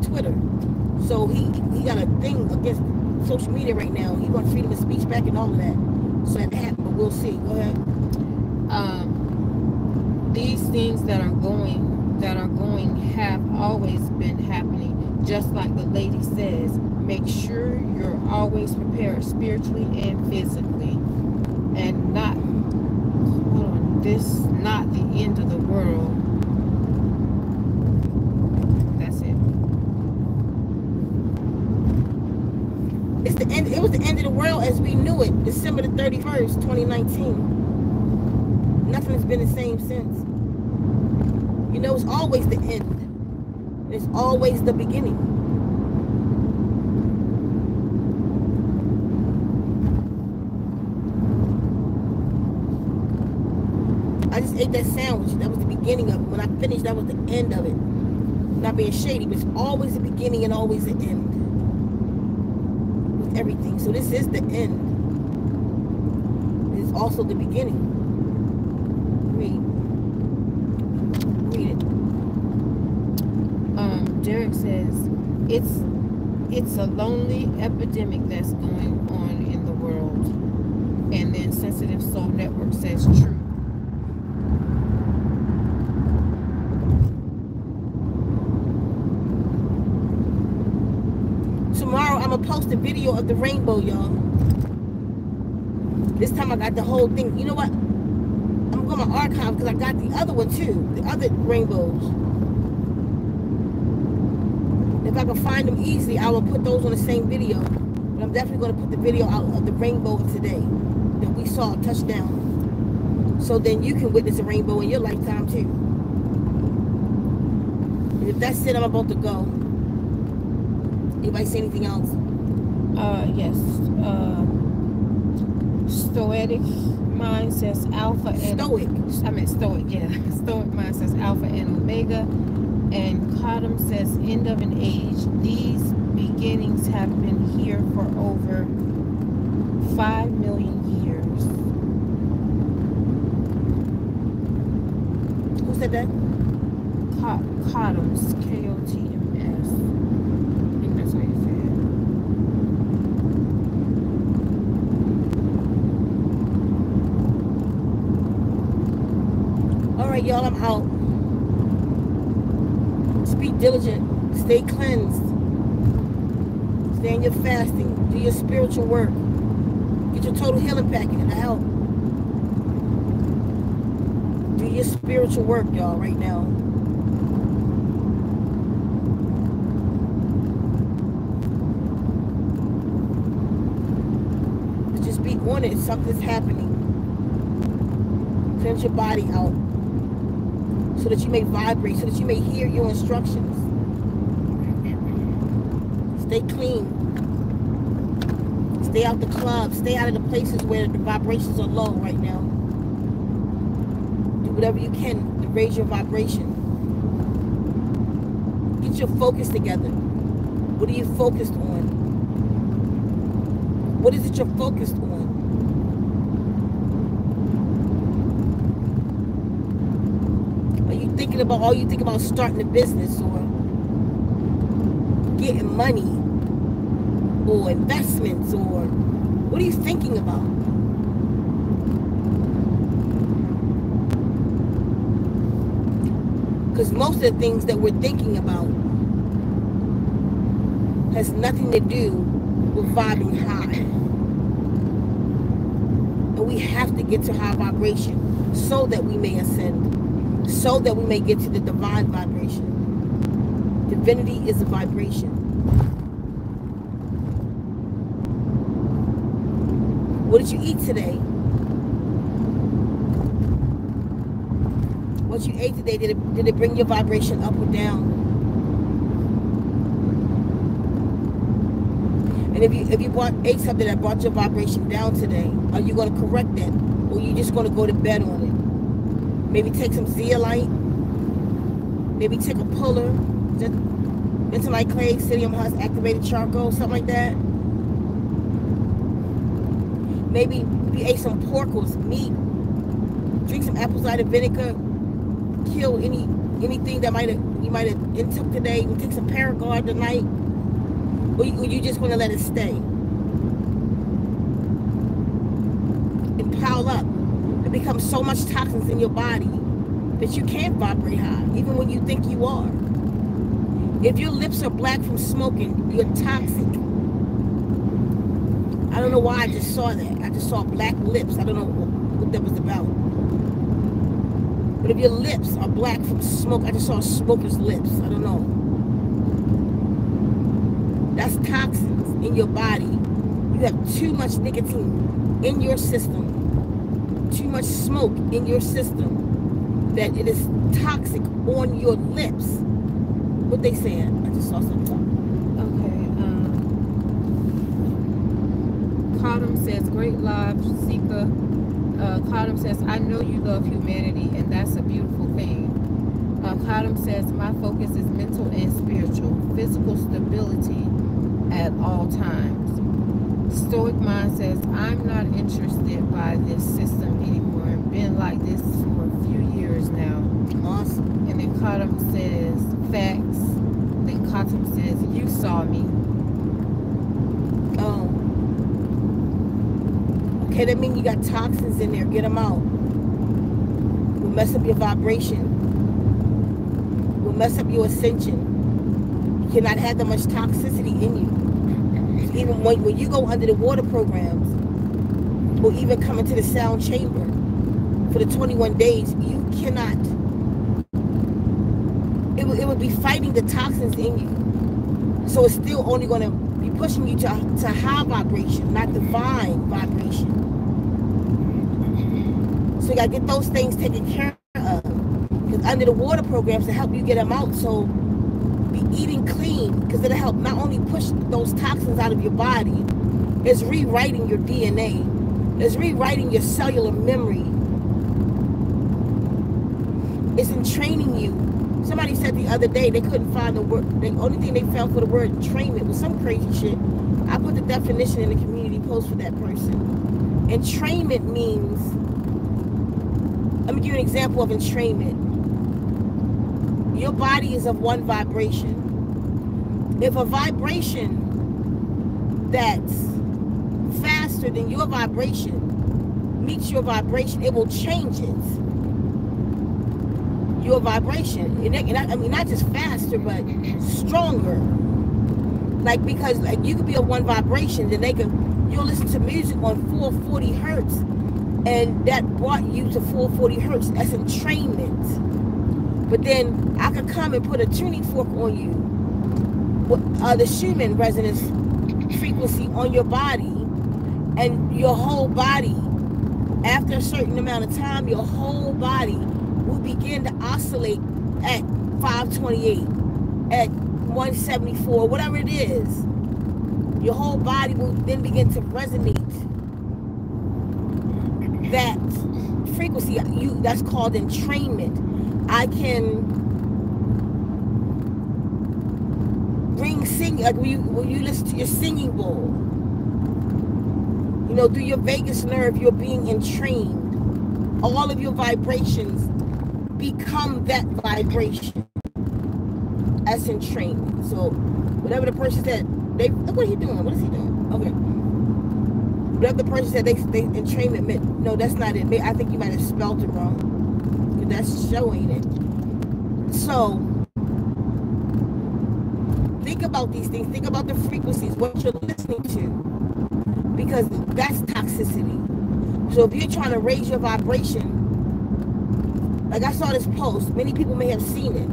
Twitter. So he got a thing against social media right now. He wants freedom of speech back and all of that. So that happened, but we'll see. Go ahead. These things that are going have always been happening. Just like the lady says, make sure you're always prepared spiritually and physically, and not. This not the end of the world. That's it. It's the end. It was the end of the world as we knew it. December the 31st, 2019. Nothing has been the same since. You know, it's always the end. It's always the beginning. I just ate that sandwich. That was the beginning of it. When I finished, that was the end of it. Not being shady, but it's always the beginning and always the end. With everything. So this is the end. It's also the beginning. Read it. Derek says, it's a lonely epidemic that's going on in the world. And then Sensitive Soul Network says true. the video of the rainbow, y'all. This time I got the whole thing. You know what? I'm going to archive because I got the other one too. The other rainbows. If I can find them easily, I will put those on the same video. But I'm definitely going to put the video out of the rainbow of today that we saw touchdown. So then you can witness a rainbow in your lifetime too. And if that's it, I'm about to go. Anybody say anything else? Yes. Stoic mind says alpha and Stoic. I meant stoic, yeah. Stoic mind says alpha and omega. And Cottom says end of an age. These beginnings have been here for over 5 million years. Who said that? Cottoms, K-O-T-M-S. I think that's how you say it. All right, y'all, I'm out. Just be diligent. Stay cleansed. Stay in your fasting. Do your spiritual work. Get your total healing package. It'll help. Do your spiritual work, y'all, right now. Just be on it. Something's happening. Cleanse your body out so that you may vibrate, so that you may hear your instructions. Stay clean. Stay out the clubs. Stay out of the places where the vibrations are low right now. Do whatever you can to raise your vibration. Get your focus together. What are you focused on? What is it you're focused on? Are you thinking about starting a business or getting money or investments, or what are you thinking about? Because most of the things that we're thinking about has nothing to do with vibing high. And we have to get to high vibration so that we may ascend, so that we may get to the divine vibration. Divinity is a vibration. What did you eat today? What you ate today, did it bring your vibration up or down? And if you ate something that brought your vibration down today, are you going to correct that? Or are you just going to go to bed on it? Maybe take some zeolite. Maybe take a puller. Bentonite clay, psyllium husk, activated charcoal, something like that. Maybe you ate some porkles, meat. Drink some apple cider vinegar. Kill anything that you might have intook today. You take some Paragard tonight. Or you just want to let it stay and pile up. It becomes so much toxins in your body that you can't vibrate high, even when you think you are. If your lips are black from smoking, you're toxic. I don't know why I just saw that. I just saw black lips. I don't know what that was about. But if your lips are black from smoke, I just saw a smoker's lips. I don't know. That's toxins in your body. You have too much nicotine in your system. Too much smoke in your system. That it is toxic on your lips. What they saying? I just saw something. Okay. Cottom says, great live, Sika. Cottom says, I know you love humanity, and that's a beautiful thing. Cottom says, my focus is mental and spiritual, physical stability at all times. Stoic mind says, I'm not interested by this system anymore. I've been like this for a few years now. Awesome. And then Cottom says, facts. Then Cottom says, you saw me. Oh. Okay, that means you got toxins in there. Get them out. Will mess up your vibration. Will mess up your ascension. You cannot have that much toxicity in you. So even when you go under the water programs, or even come into the sound chamber for the 21 days, you cannot, it would be fighting the toxins in you. So it's still only going to be pushing you to high vibration, not divine vibration. So you got to get those things taken care of. Because under the water programs to help you get them out, so be eating clean, because it'll help not only push those toxins out of your body, it's rewriting your DNA. It's rewriting your cellular memory. It's entraining you. Somebody said the other day they couldn't find the word. The only thing they found for the word entrainment was some crazy shit. I put the definition in the community post for that person. Entrainment means, let me give you an example of entrainment. Your body is of one vibration. If a vibration that's faster than your vibration meets your vibration, it will change it. Your vibration, and I mean not just faster, but stronger. Like, because like you could be on one vibration, then you'll listen to music on 440 hertz, and that brought you to 440 hertz. That's entrainment. But then I could come and put a tuning fork on you, the Schumann resonance frequency on your body, and your whole body, after a certain amount of time, your whole body will begin to oscillate at 528, at 174, whatever it is. Your whole body will then begin to resonate that frequency. That's called entrainment. I can bring singing, like when you listen to your singing bowl, you know, through your vagus nerve, you're being entrained. All of your vibrations become that vibration. That's entrainment. So whatever the person said, look what he's doing. What is he doing? Okay. Whatever the person said, they entrainment meant, no, that's not it. I think you might have spelled it wrong. That's showing it. So think about these things. Think about the frequencies, what you're listening to, because that's toxicity. So if you're trying to raise your vibration, like I saw this post, many people may have seen it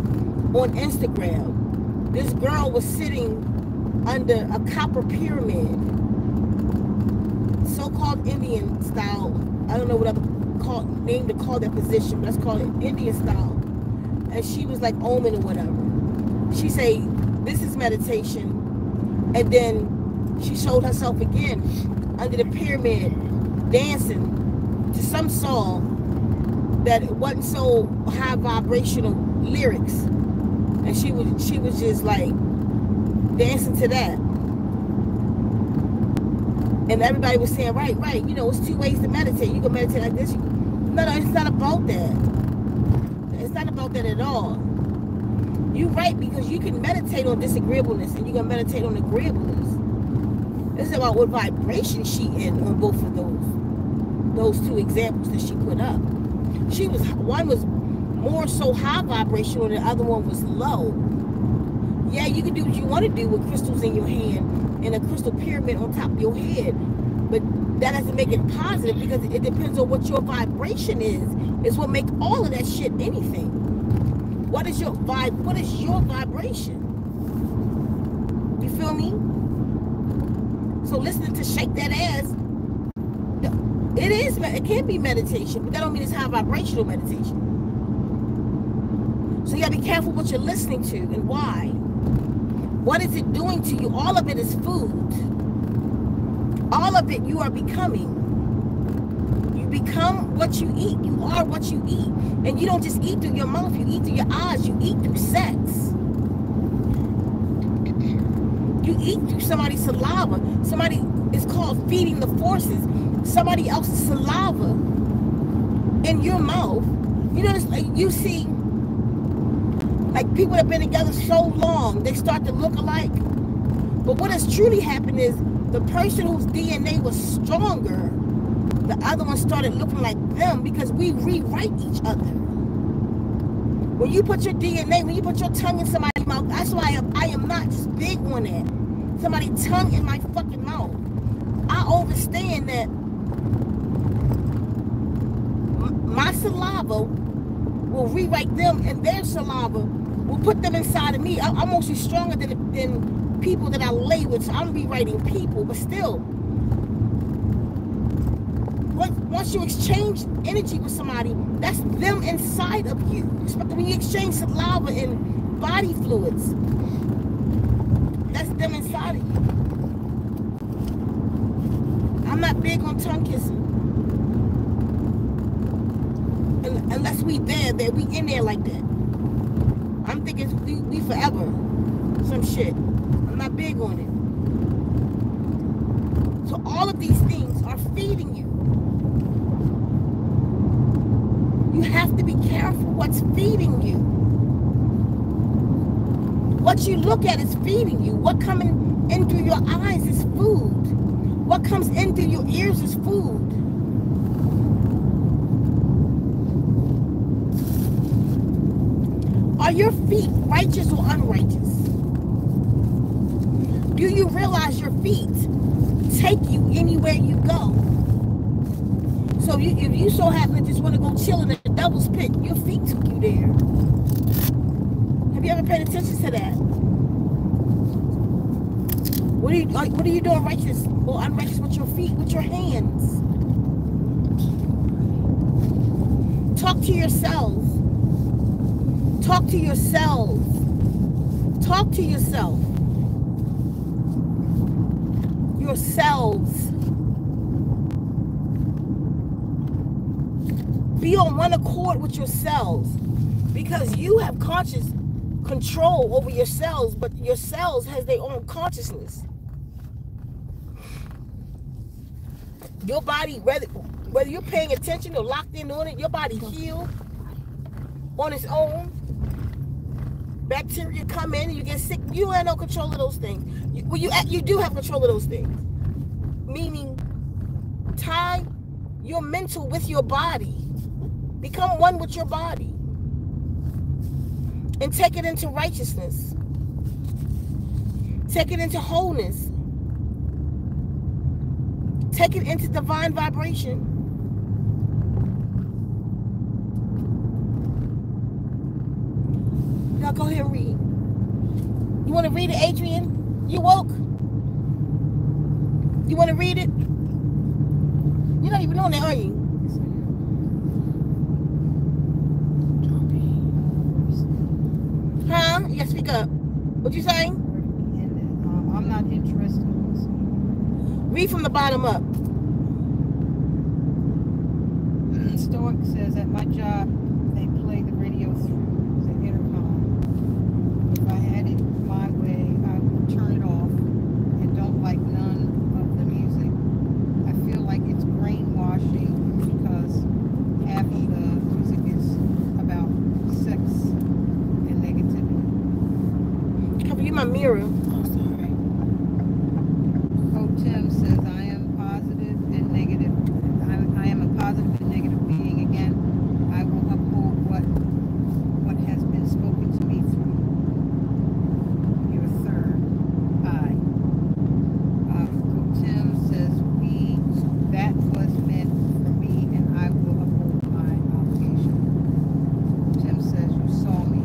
on Instagram. This girl was sitting under a copper pyramid, so-called Indian style. I don't know what other name to call that position, but let's call it Indian style. And she was like oming or whatever. She say, this is meditation. And then she showed herself again under the pyramid dancing to some song that it wasn't so high vibrational lyrics. And she was just like dancing to that. And everybody was saying, right, you know, it's two ways to meditate. You can meditate like this. No, it's not about that. It's not about that at all. You're right, because you can meditate on disagreeableness and you can meditate on agreeableness. It's about what vibration she in on both of those two examples that she put up. One was more so high vibrational and the other one was low. Yeah, you can do what you want to do with crystals in your hand and a crystal pyramid on top of your head, but that doesn't make it positive, because it depends on what your vibration is what make all of that shit anything. What is your vibration? You feel me? So listening to Shake That Ass, it can be meditation, but that don't mean it's high vibrational meditation. So you gotta be careful what you're listening to and why. What is it doing to you? All of it is food. All of it you are becoming. You become what you eat. You are what you eat. And you don't just eat through your mouth, you eat through your eyes, you eat through sex. You eat through somebody's saliva. Somebody is called feeding the forces. Somebody else's saliva in your mouth. You know, like you see, like people that have been together so long, they start to look alike. But what has truly happened is the person whose DNA was stronger, the other one started looking like them, because we rewrite each other. When you put your DNA, when you put your tongue in somebody's mouth, that's why I am not just big on that. somebody's tongue in my fucking mouth. I understand that my saliva will rewrite them, and their saliva will put them inside of me. I'm mostly stronger than people that I lay with, so I'm rewriting people, but still. Once you exchange energy with somebody, that's them inside of you. When you exchange saliva and body fluids, that's them inside of you. I'm not big on tongue kissing. Unless we we in there like that. I'm thinking we forever. Some shit. I'm not big on it. So all of these things are feeding you. You have to be careful what's feeding you. What you look at is feeding you. What coming in through your eyes is food. What comes in through your ears is food. Are your feet righteous or unrighteous? Do you realize your feet take you anywhere you go? So if you so happen to just want to go chill in a devil's pit, your feet took you there. Have you ever paid attention to that? What are you doing righteous or unrighteous with your feet, with your hands? Talk to yourself. Talk to yourself. Talk to yourself. Yourselves. Be on one accord with yourselves, because you have conscious control over your cells, but your cells has their own consciousness. Your body, whether you're paying attention or locked in on it, your body heals on its own. Bacteria come in and you get sick. You have no control of those things. You do have control of those things. Meaning, tie your mental with your body. Become one with your body. And take it into righteousness. Take it into wholeness. Take it into divine vibration. Now go ahead and read. You want to read it, Adrian? You woke? You want to read it? You're not even on there, are you? Huh? You gotta speak up. What you saying? I'm not interested in listening. Read from the bottom up. Stoic says at my job they play the radio through the intercom. If I had it my way, I would turn it off and don't like none of the music. I feel like it's brainwashing because half of the music is about sex and negativity. Cover you my mirror. Oh, sorry. Tim says I am positive and negative. I am a positive and negative being again. I will uphold what has been spoken to me through your third eye. Tim says that was meant for me and I will uphold my obligation. Tim says you saw me.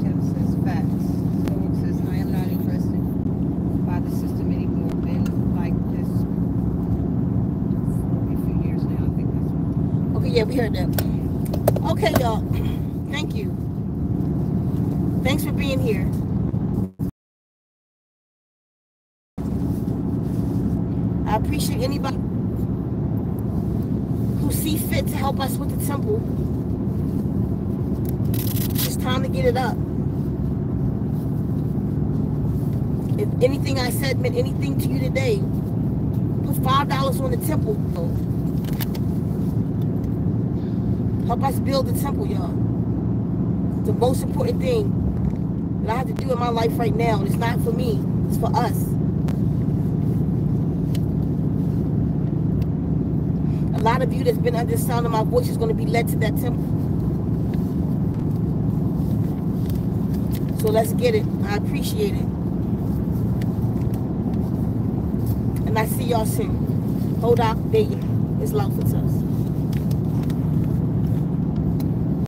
Tim says facts. Stoic says I am not interested by the system anymore. Been like this for a few years now. I think that's Okay, yeah, we heard that. Okay, y'all. Thank you. Thanks for being here. I appreciate anybody who see fit to help us with the temple. It's time to get it up. If anything I said meant anything to you today, put $5 on the temple. Help us build the temple, y'all. It's the most important thing that I have to do in my life right now. And it's not for me, it's for us. A lot of you that's been under the sound of my voice is going to be led to that temple. So let's get it. I appreciate it. And I see y'all soon. Hold out. There you go. It's love for us.